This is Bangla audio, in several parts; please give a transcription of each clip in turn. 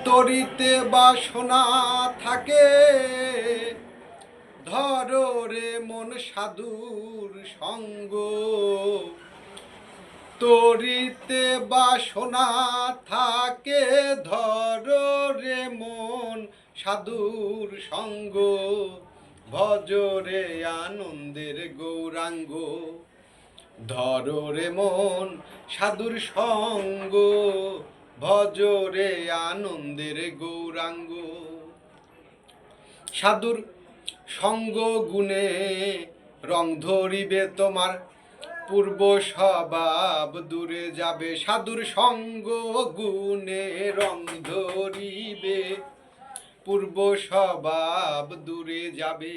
তরিতে বাসনা থাকে, ধরো রে মন সাধুর সঙ্গ। তরিতে বাসনা থাকে, ধরো রে মন সাধুর সঙ্গ। ভজরে আনন্দের গৌরাঙ্গ, ধরো রে মন সাধুর সঙ্গ। ভজরে আনন্দের গৌরাঙ্গ। সাধুর সঙ্গ গুণে রং ধরিবে তোমার, পূর্ব স্বভাব দূরে যাবে। সাধুর সঙ্গ গুণে রং ধরিবে, পূর্ব স্বভাব দূরে যাবে।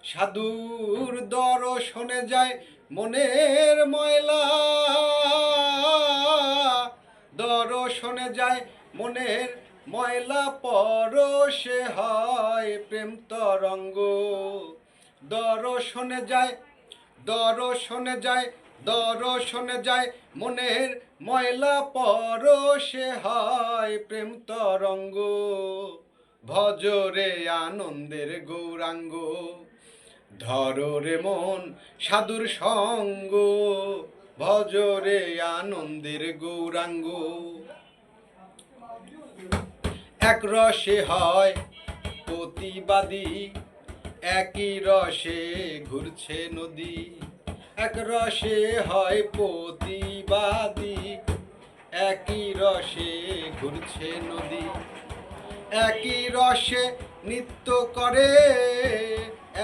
সাধুর দর্শনে যায় মনের ময়লা, দর্শনে যায় মনের ময়লা, পরশে হয় প্রেম তরঙ্গ। দর্শনে যায়, দর্শনে যায়, দর্শনে যায় মনের ময়লা, পরশে হয় প্রেম তরঙ্গ। ভজরে আনন্দের গৌরাঙ্গ, ধরো রে মন সাধুর সঙ্গ। ভজরে আনন্দের গৌরাঙ্গ। এক রসে হয় প্রতিবাদী, একই রসে ঘুরছে নদী। এক রসে হয় প্রতিবাদী, একই রসে ঘুরছে নদী। একই রসে নৃত্য করে,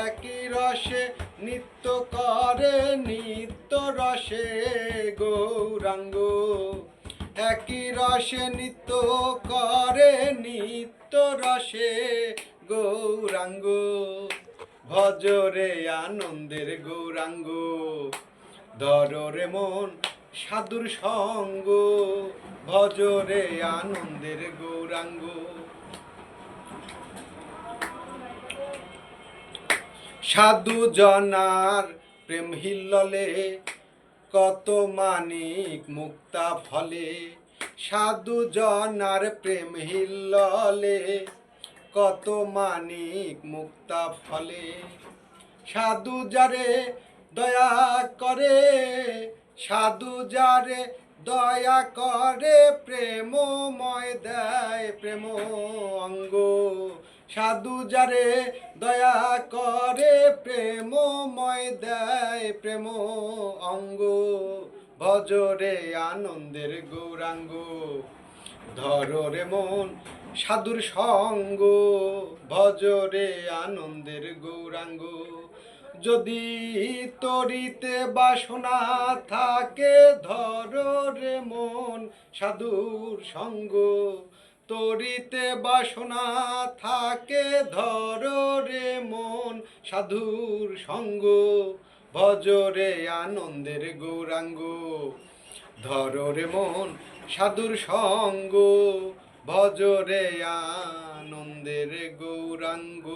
একই রসে নৃত্য করে, নিত্য রসে গৌরাঙ্গ। একই রসে নৃত্য করে, নিত্য রসে গৌরাঙ্গ। ভজরে আনন্দের গৌরাঙ্গ, ধরো রে মন সাধুর সঙ্গ। ভজরে আনন্দের গৌরাঙ্গ। সাধু জনার প্রেম হিল্ললে, কত মানিক মুক্তা ফলে। সাধু জনার প্রেম হিল্ললে, কত মানিক মুক্তা ফলে। সাধু যারে দয়া করে, সাধু যারে দয়া করে, প্রেমময় দেয় প্রেম অঙ্গ। সাধু যারে দয়া করে, প্রেমময় দেয় প্রেম অঙ্গ। ভজরে আনন্দের গৌরাঙ্গ, ধরো রে মন সাধুর সঙ্গ। ভজরে আনন্দের গৌরাঙ্গ। যদি তরিতে বাসনা থাকে, ধরো রে মন সাধুর সঙ্গ। তরিতে বাসনা থাকে, ধরো রে মন সাধুর সঙ্গ। ভজরে আনন্দের গৌরাঙ্গ, ধরো রে মন সাধুর সঙ্গ। ভজরে আনন্দের গৌরাঙ্গ।